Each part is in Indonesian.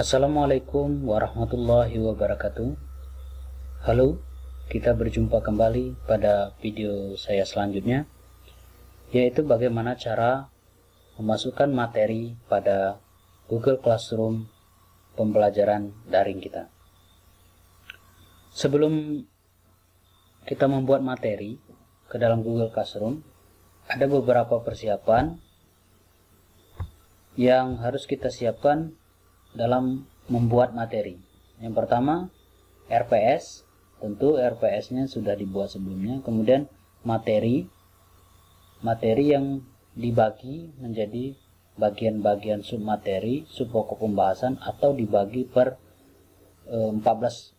Assalamualaikum warahmatullahi wabarakatuh. Halo, kita berjumpa kembali pada video saya selanjutnya, yaitu bagaimana cara memasukkan materi pada Google Classroom pembelajaran daring kita. Sebelum kita membuat materi ke dalam Google Classroom, ada beberapa persiapan yang harus kita siapkan dalam membuat materi. Yang pertama, RPS. Tentu RPS-nya sudah dibuat sebelumnya. Kemudian materi yang dibagi menjadi bagian-bagian submateri, subpokok pembahasan, atau dibagi per 14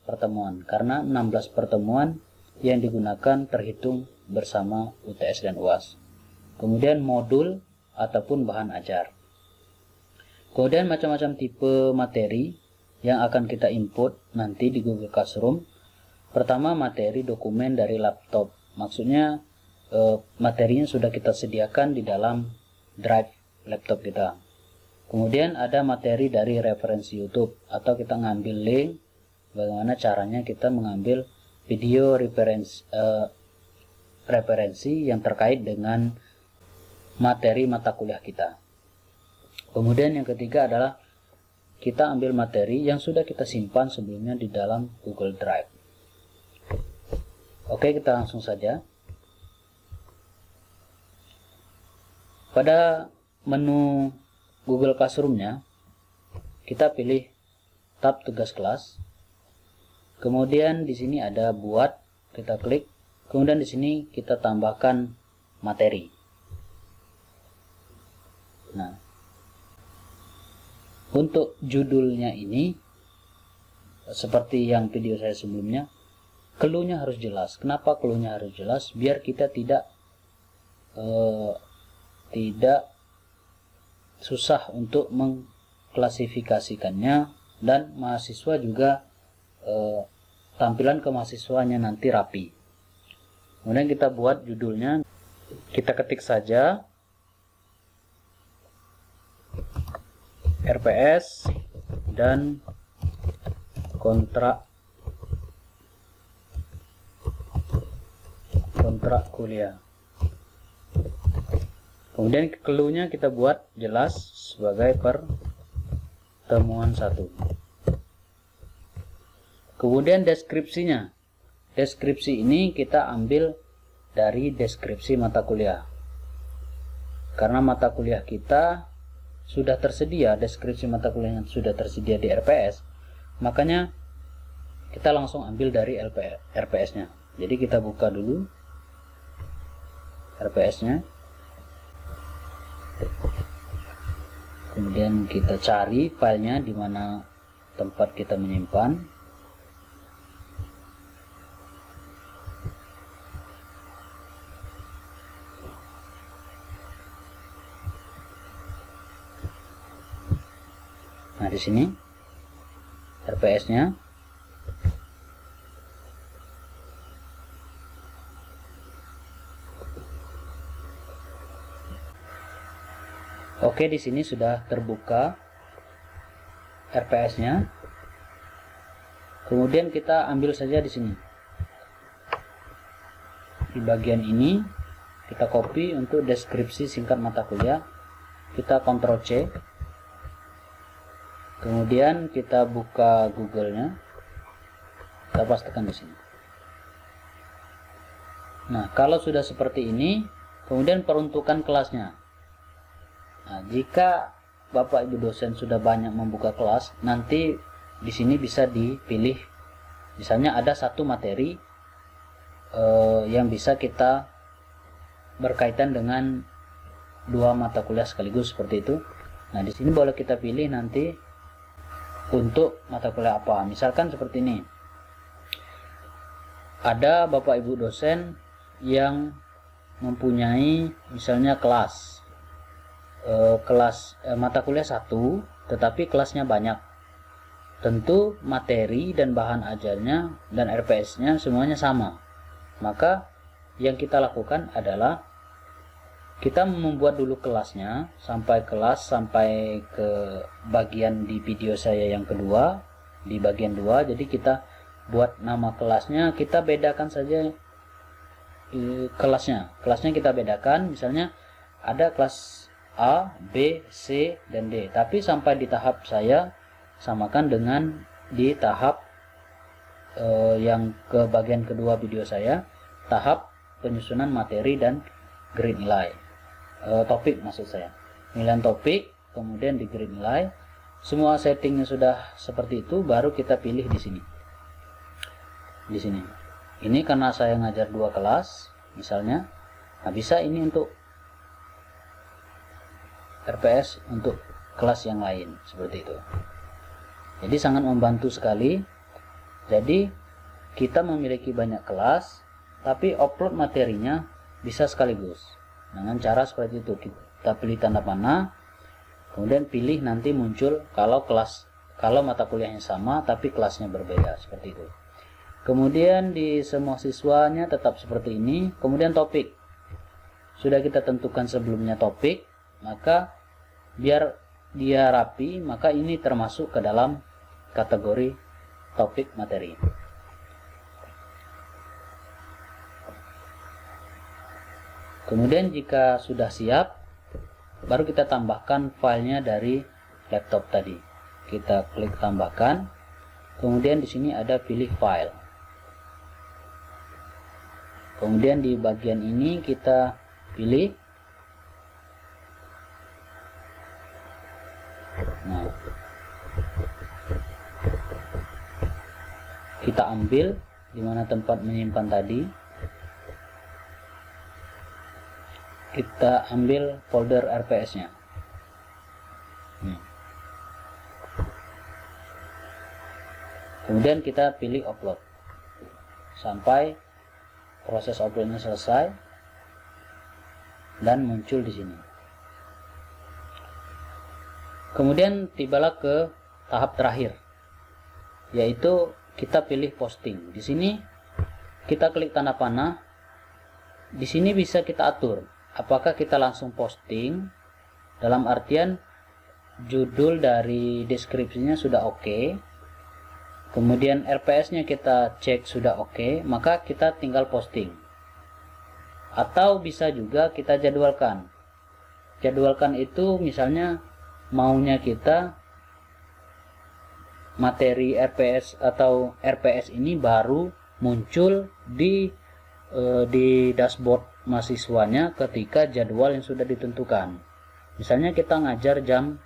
pertemuan, karena 16 pertemuan yang digunakan terhitung bersama UTS dan UAS. Kemudian modul ataupun bahan ajar. Kemudian macam-macam tipe materi yang akan kita input nanti di Google Classroom. Pertama, materi dokumen dari laptop. Maksudnya materinya sudah kita sediakan di dalam drive laptop kita. Kemudian ada materi dari referensi YouTube, atau kita ngambil link bagaimana caranya kita mengambil video referensi yang terkait dengan materi mata kuliah kita. Kemudian yang ketiga adalah kita ambil materi yang sudah kita simpan sebelumnya di dalam Google Drive. Oke, kita langsung saja. Pada menu Google Classroom-nya, kita pilih tab tugas kelas. Kemudian di sini ada buat, kita klik. Kemudian di sini kita tambahkan materi. Nah, untuk judulnya ini, seperti yang video saya sebelumnya, clue-nya harus jelas. Kenapa clue-nya harus jelas? Biar kita tidak susah untuk mengklasifikasikannya, dan mahasiswa juga tampilan ke mahasiswanya nanti rapi. Kemudian kita buat judulnya, kita ketik saja RPS dan kontrak kuliah. Kemudian clue-nya kita buat jelas sebagai pertemuan 1. Kemudian deskripsinya. Deskripsi ini kita ambil dari deskripsi mata kuliah. Karena mata kuliah kita sudah tersedia, deskripsi mata kuliah yang sudah tersedia di RPS, makanya kita langsung ambil dari RPS-nya. Jadi kita buka dulu RPS-nya, kemudian kita cari filenya di mana tempat kita menyimpan. Nah, di sini RPS-nya. Oke, di sini sudah terbuka RPS-nya. Kemudian kita ambil saja di sini. Di bagian ini kita copy untuk deskripsi singkat mata kuliah. Kita Ctrl C. Kemudian kita buka Google-nya, kita pastikan di sini. Nah, kalau sudah seperti ini, kemudian peruntukan kelasnya. Nah, jika Bapak Ibu dosen sudah banyak membuka kelas, nanti di sini bisa dipilih. Misalnya ada satu materi yang bisa kita berkaitan dengan 2 mata kuliah sekaligus, seperti itu. Nah, di sini boleh kita pilih nanti untuk mata kuliah apa. Misalkan seperti ini, ada Bapak Ibu dosen yang mempunyai misalnya mata kuliah 1, tetapi kelasnya banyak. Tentu materi dan bahan ajarnya dan RPS-nya semuanya sama. Maka yang kita lakukan adalah kita membuat dulu kelasnya sampai ke bagian di video saya yang kedua, di bagian 2. Jadi kita buat nama kelasnya, kita bedakan saja kelasnya kita bedakan. Misalnya ada kelas A, B, C, dan D, tapi sampai di tahap saya samakan dengan di tahap yang ke bagian kedua video saya, tahap penyusunan materi dan grade nilai. Topik maksud saya, nilai topik, kemudian di grade nilai. Semua settingnya sudah seperti itu, baru kita pilih di sini. Di sini. Ini karena saya ngajar 2 kelas, misalnya. Nah, bisa ini untuk RPS untuk kelas yang lain, seperti itu. Jadi sangat membantu sekali. Jadi kita memiliki banyak kelas, tapi upload materinya bisa sekaligus. Dengan cara seperti itu, kita pilih tanda panah, kemudian pilih nanti muncul kalau mata kuliahnya sama tapi kelasnya berbeda, seperti itu. Kemudian di semua siswanya tetap seperti ini. Kemudian topik sudah kita tentukan sebelumnya topik, maka biar dia rapi, maka ini termasuk ke dalam kategori topik materi. Kemudian jika sudah siap, baru kita tambahkan filenya dari laptop tadi. Kita klik tambahkan. Kemudian di sini ada pilih file. Kemudian di bagian ini kita pilih. Nah, kita ambil di mana tempat menyimpan tadi. Kita ambil folder RPS-nya. Kemudian kita pilih upload sampai proses uploadnya selesai dan muncul di sini. Kemudian tibalah ke tahap terakhir, yaitu kita pilih posting. Di sini kita klik tanda panah. Di sini bisa kita atur apakah kita langsung posting, dalam artian judul dari deskripsinya sudah oke, kemudian RPS-nya kita cek sudah oke, maka kita tinggal posting. Atau bisa juga kita jadwalkan. Jadwalkan itu misalnya maunya kita materi RPS atau RPS ini baru muncul di dashboard mahasiswanya ketika jadwal yang sudah ditentukan. Misalnya kita ngajar jam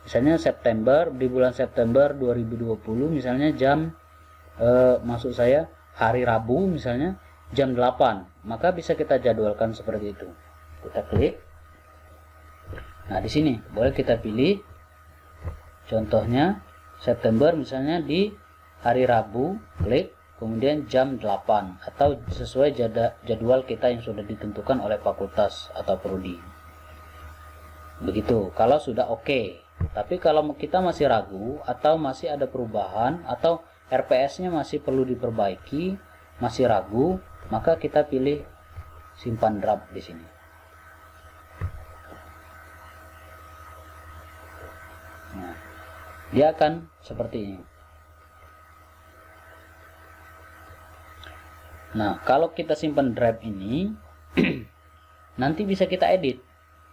misalnya September, di bulan September 2020, misalnya jam maksud saya hari Rabu misalnya jam 8, maka bisa kita jadwalkan seperti itu. Kita klik. Nah, di sini boleh kita pilih contohnya September misalnya di hari Rabu, klik, kemudian jam 8 atau sesuai jadwal kita yang sudah ditentukan oleh fakultas atau prodi. Begitu kalau sudah oke. Tapi kalau kita masih ragu atau masih ada perubahan atau RPS-nya masih perlu diperbaiki, masih ragu, maka kita pilih simpan draft di sini. Nah, dia akan seperti ini. Nah, kalau kita simpan draft ini nanti bisa kita edit.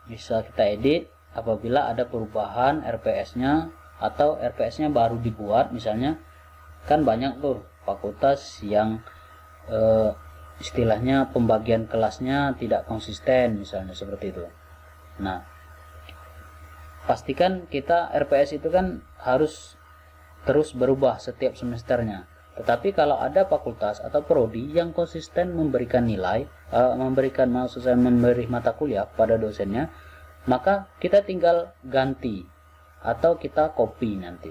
Bisa kita edit apabila ada perubahan RPS-nya atau RPS-nya baru dibuat. Misalnya kan banyak tuh fakultas yang istilahnya pembagian kelasnya tidak konsisten, misalnya seperti itu. Nah, pastikan kita RPS itu kan harus terus berubah setiap semesternya. Tetapi kalau ada fakultas atau prodi yang konsisten memberikan nilai, memberi mata kuliah pada dosennya, maka kita tinggal ganti atau kita copy nanti.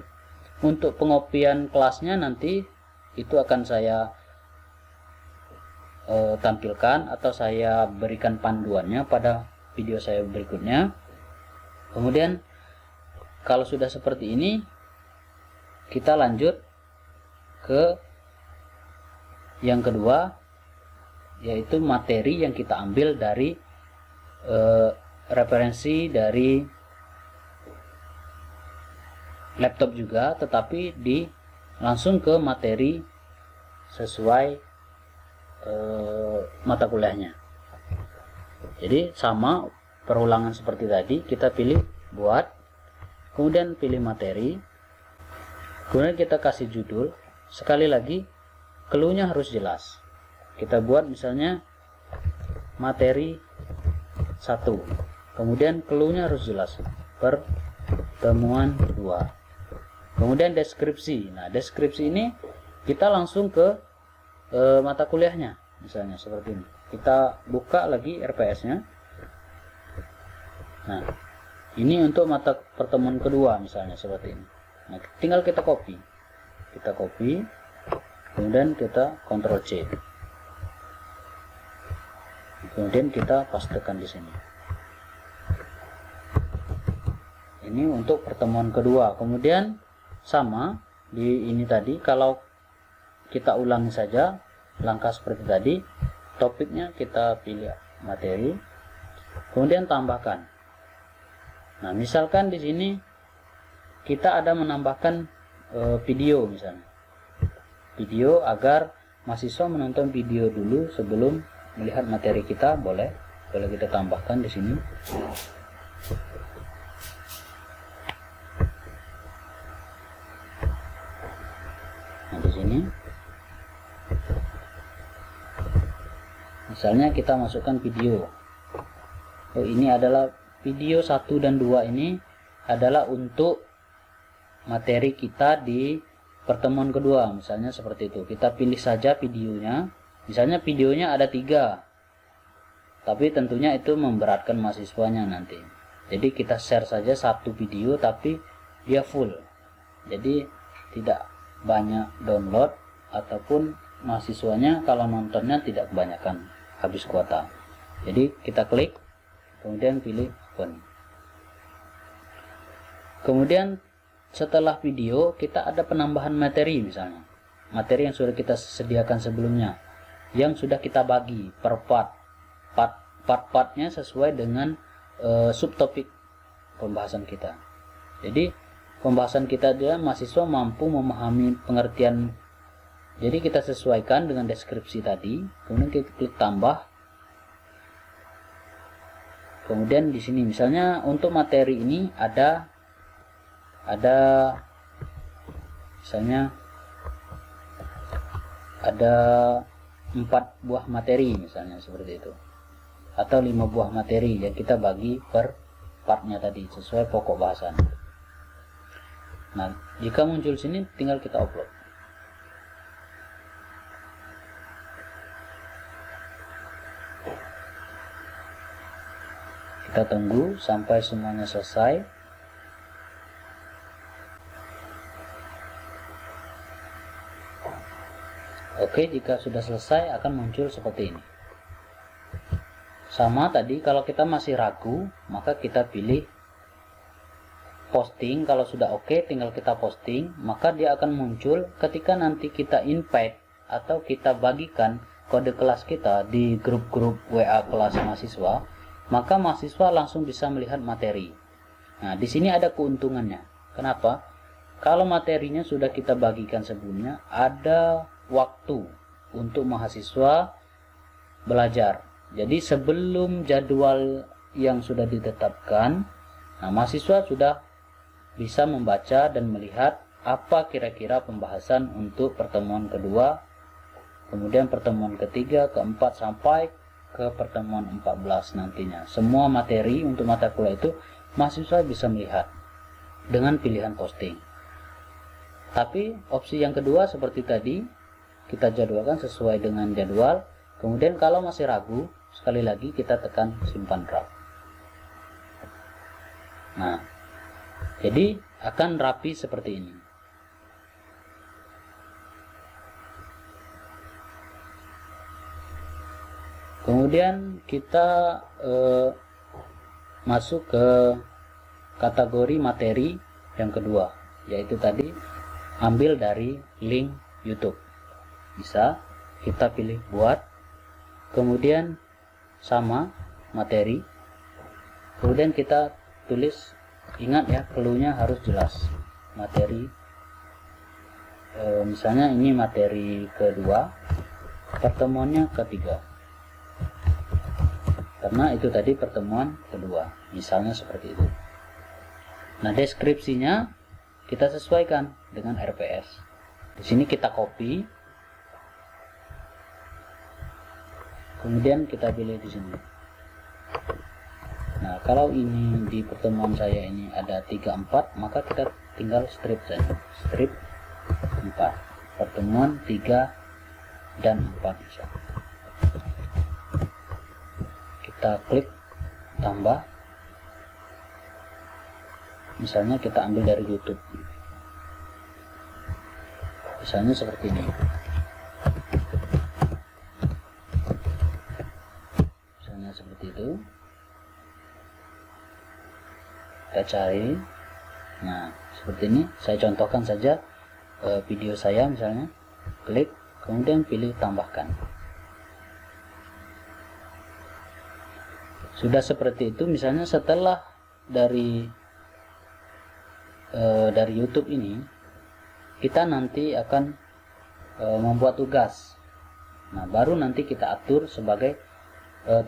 Untuk pengopian kelasnya nanti itu akan saya tampilkan atau saya berikan panduannya pada video saya berikutnya. Kemudian kalau sudah seperti ini, kita lanjut ke yang kedua, yaitu materi yang kita ambil dari referensi dari laptop juga, tetapi langsung ke materi sesuai mata kuliahnya. Jadi sama perulangan seperti tadi, kita pilih buat, kemudian pilih materi, kemudian kita kasih judul. Sekali lagi clue-nya harus jelas. Kita buat misalnya materi 1, kemudian clue-nya harus jelas, pertemuan 2. Kemudian deskripsi. Nah, deskripsi ini kita langsung ke mata kuliahnya, misalnya seperti ini. Kita buka lagi RPS-nya. Nah, ini untuk mata pertemuan kedua misalnya seperti ini. Nah, tinggal kita copy. Kemudian kita Ctrl C. Kemudian kita pastekan di sini. Ini untuk pertemuan kedua. Kemudian sama di ini tadi, kalau kita ulangi saja langkah seperti tadi. Topiknya kita pilih materi, kemudian tambahkan. Nah, misalkan di sini kita ada menambahkan video misalnya. Video agar mahasiswa menonton video dulu sebelum melihat materi kita, boleh kita tambahkan di sini. Nah, di sini misalnya kita masukkan video. Ini adalah video 1 dan 2, ini adalah untuk materi kita di pertemuan kedua, misalnya seperti itu. Kita pilih saja videonya. Misalnya videonya ada 3, tapi tentunya itu memberatkan mahasiswanya nanti. Jadi kita share saja 1 video, tapi dia full. Jadi tidak banyak download, ataupun mahasiswanya kalau nontonnya tidak kebanyakan, habis kuota. Jadi kita klik, kemudian pilih open. Kemudian setelah video kita ada penambahan materi, misalnya materi yang sudah kita sediakan sebelumnya, yang sudah kita bagi per part-partnya sesuai dengan subtopik pembahasan kita. Jadi pembahasan kita dia mahasiswa mampu memahami pengertian. Jadi kita sesuaikan dengan deskripsi tadi, kemudian kita klik tambah. Kemudian di sini misalnya untuk materi ini ada misalnya ada 4 buah materi misalnya seperti itu, atau 5 buah materi yang kita bagi per partnya tadi sesuai pokok bahasan. Nah, jika muncul sini tinggal kita upload. Kita tunggu sampai semuanya selesai. Oke, jika sudah selesai akan muncul seperti ini. Sama tadi, kalau kita masih ragu, maka kita pilih posting. Kalau sudah oke, tinggal kita posting, maka dia akan muncul ketika nanti kita invite atau kita bagikan kode kelas kita di grup-grup WA kelas mahasiswa, maka mahasiswa langsung bisa melihat materi. Nah, di sini ada keuntungannya. Kenapa? Kalau materinya sudah kita bagikan sebelumnya, ada waktu untuk mahasiswa belajar. Jadi sebelum jadwal yang sudah ditetapkan, nah mahasiswa sudah bisa membaca dan melihat apa kira-kira pembahasan untuk pertemuan kedua, kemudian pertemuan ketiga, keempat, sampai ke pertemuan 14 nantinya. Semua materi untuk mata kuliah itu mahasiswa bisa melihat dengan pilihan posting. Tapi opsi yang kedua seperti tadi, kita jadwalkan sesuai dengan jadwal. Kemudian kalau masih ragu, sekali lagi kita tekan simpan draft. Nah, jadi akan rapi seperti ini. Kemudian kita masuk ke kategori materi yang kedua, yaitu tadi ambil dari link YouTube. Bisa kita pilih buat, kemudian sama materi, Kemudian kita tulis, ingat ya, clue-nya harus jelas. Materi, misalnya ini materi kedua, pertemuannya ketiga, karena itu tadi pertemuan kedua, misalnya seperti itu. Nah, deskripsinya kita sesuaikan dengan RPS. Di sini kita copy, kemudian kita pilih di sini. Nah, kalau ini di pertemuan saya ini ada 3-4, maka kita tinggal strip saja, strip 4, pertemuan 3 dan 4 misalnya. Kita klik tambah, misalnya kita ambil dari YouTube, misalnya seperti ini, misalnya seperti itu. Kita cari, nah seperti ini, saya contohkan saja video saya, misalnya klik, kemudian pilih tambahkan. Sudah seperti itu. Misalnya setelah dari YouTube ini, kita nanti akan membuat tugas. Nah, baru nanti kita atur sebagai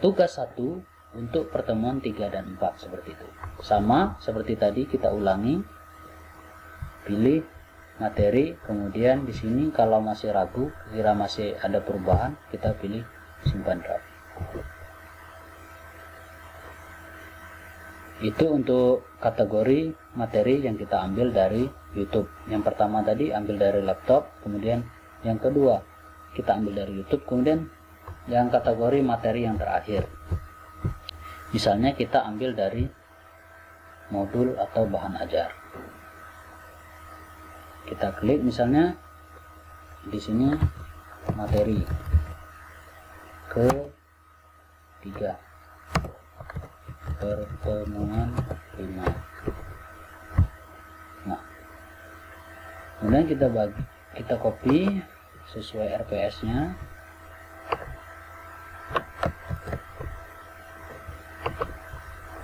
tugas 1 untuk pertemuan 3 dan 4, seperti itu. Sama seperti tadi, kita ulangi, pilih materi, kemudian di sini kalau masih ragu, kira masih ada perubahan, kita pilih simpan draft. Itu untuk kategori materi yang kita ambil dari YouTube. Yang pertama tadi ambil dari laptop, kemudian yang kedua kita ambil dari YouTube, kemudian yang kategori materi yang terakhir, misalnya kita ambil dari modul atau bahan ajar. Kita klik, misalnya di sini materi ke-3, pertemuan 5. Nah, kemudian kita copy sesuai RPS-nya.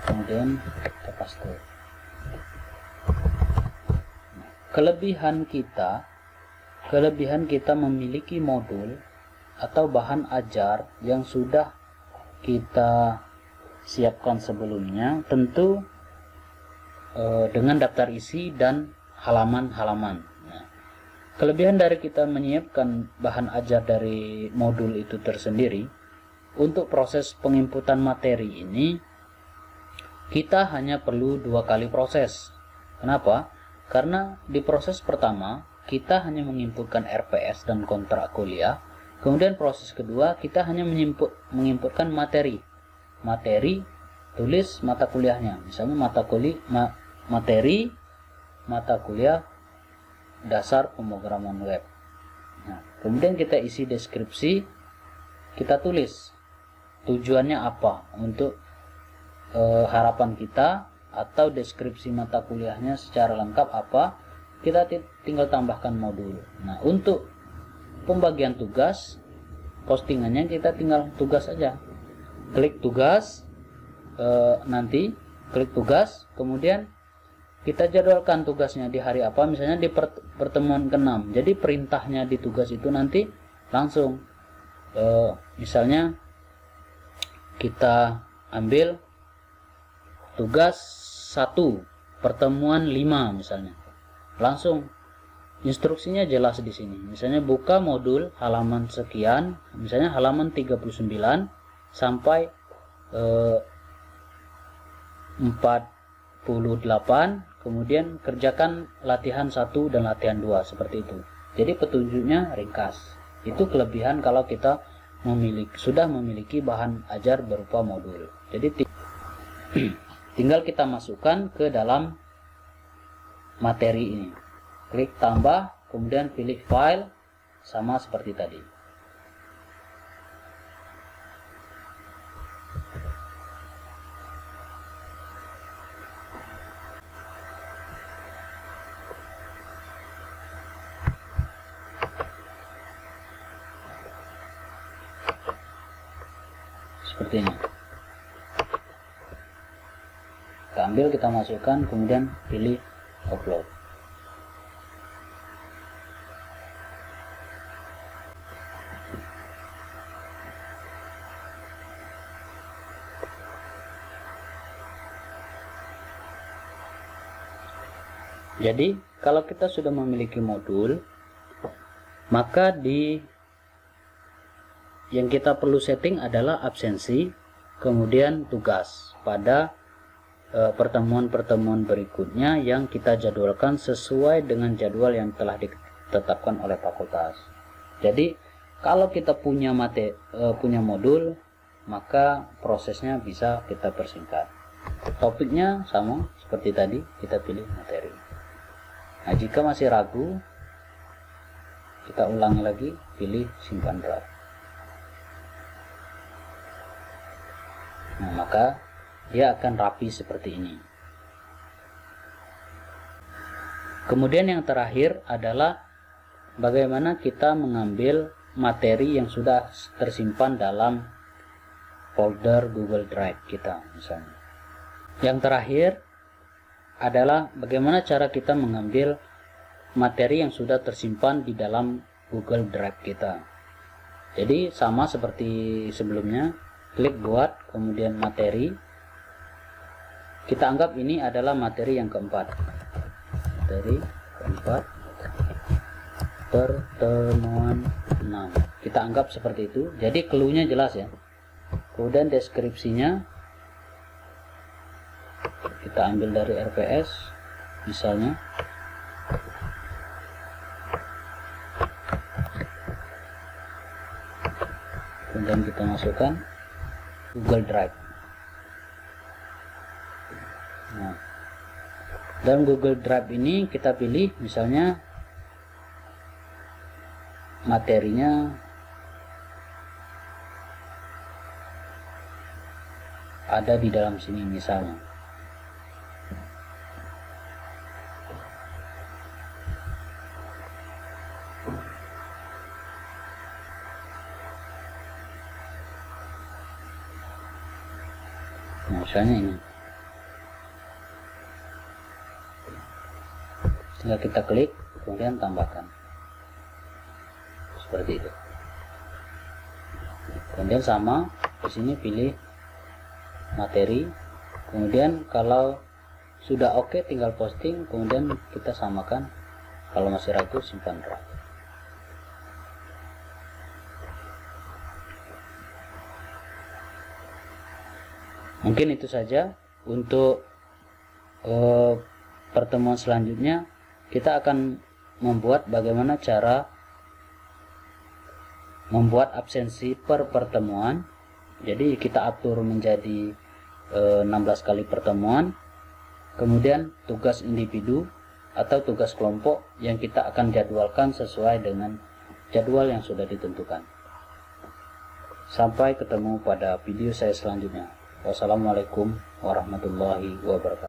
Kemudian kita paste. Nah, kelebihan kita memiliki modul atau bahan ajar yang sudah kita siapkan sebelumnya, tentu dengan daftar isi dan halaman-halaman. Nah, kelebihan dari kita menyiapkan bahan ajar dari modul itu tersendiri, untuk proses penginputan materi ini kita hanya perlu 2 kali proses. Kenapa? Karena di proses pertama kita hanya menginputkan RPS dan kontrak kuliah, kemudian proses kedua kita hanya menginputkan materi, tulis mata kuliahnya, misalnya materi mata kuliah dasar pemrograman web. Nah, kemudian kita isi deskripsi, kita tulis tujuannya apa, untuk harapan kita, atau deskripsi mata kuliahnya secara lengkap apa, kita tinggal tambahkan modul. Nah, untuk pembagian tugas, postingannya kita tinggal tugas aja, klik tugas, nanti klik tugas, kemudian kita jadwalkan tugasnya di hari apa, misalnya di pertemuan ke-6. Jadi perintahnya di tugas itu nanti langsung, misalnya kita ambil tugas 1 pertemuan 5 misalnya, langsung instruksinya jelas di sini. Misalnya buka modul halaman sekian, misalnya halaman 39 sampai 48, kemudian kerjakan latihan 1 dan latihan 2, seperti itu. Jadi petunjuknya ringkas. Itu kelebihan kalau kita sudah memiliki bahan ajar berupa modul. Jadi tinggal kita masukkan ke dalam materi ini. Klik tambah, kemudian pilih file, sama seperti tadi. Seperti ini. Kita ambil, kita masukkan, kemudian pilih upload. Jadi kalau kita sudah memiliki modul, maka yang kita perlu setting adalah absensi, kemudian tugas pada pertemuan-pertemuan berikutnya yang kita jadwalkan sesuai dengan jadwal yang telah ditetapkan oleh fakultas. Jadi kalau kita punya modul, maka prosesnya bisa kita persingkat. Topiknya sama seperti tadi, kita pilih materi. Nah, jika masih ragu, kita ulangi lagi, pilih simpan draft. Nah, maka dia akan rapi seperti ini. Kemudian yang terakhir adalah bagaimana kita mengambil materi yang sudah tersimpan dalam folder Google Drive kita misalnya. Yang terakhir adalah bagaimana cara kita mengambil materi yang sudah tersimpan di dalam Google Drive kita. Jadi sama seperti sebelumnya, klik buat, kemudian materi. Kita anggap ini adalah materi yang keempat. Materi keempat, pertemuan 6. Kita anggap seperti itu. Jadi clue-nya jelas ya. Kemudian deskripsinya kita ambil dari RPS misalnya. Kemudian kita masukkan Google Drive. Nah, dalam Google Drive ini kita pilih misalnya materinya ada di dalam sini misalnya. Nah, misalnya ini. Tinggal kita klik, kemudian tambahkan. Seperti itu. Kemudian sama, di sini pilih materi. Kemudian kalau sudah oke, tinggal posting, kemudian kita samakan. Kalau masih ragu, simpan draft. Mungkin itu saja untuk pertemuan selanjutnya. Kita akan membuat bagaimana cara membuat absensi per pertemuan. Jadi kita atur menjadi 16 kali pertemuan. Kemudian tugas individu atau tugas kelompok yang kita akan jadwalkan sesuai dengan jadwal yang sudah ditentukan. Sampai ketemu pada video saya selanjutnya. Wassalamualaikum warahmatullahi wabarakatuh.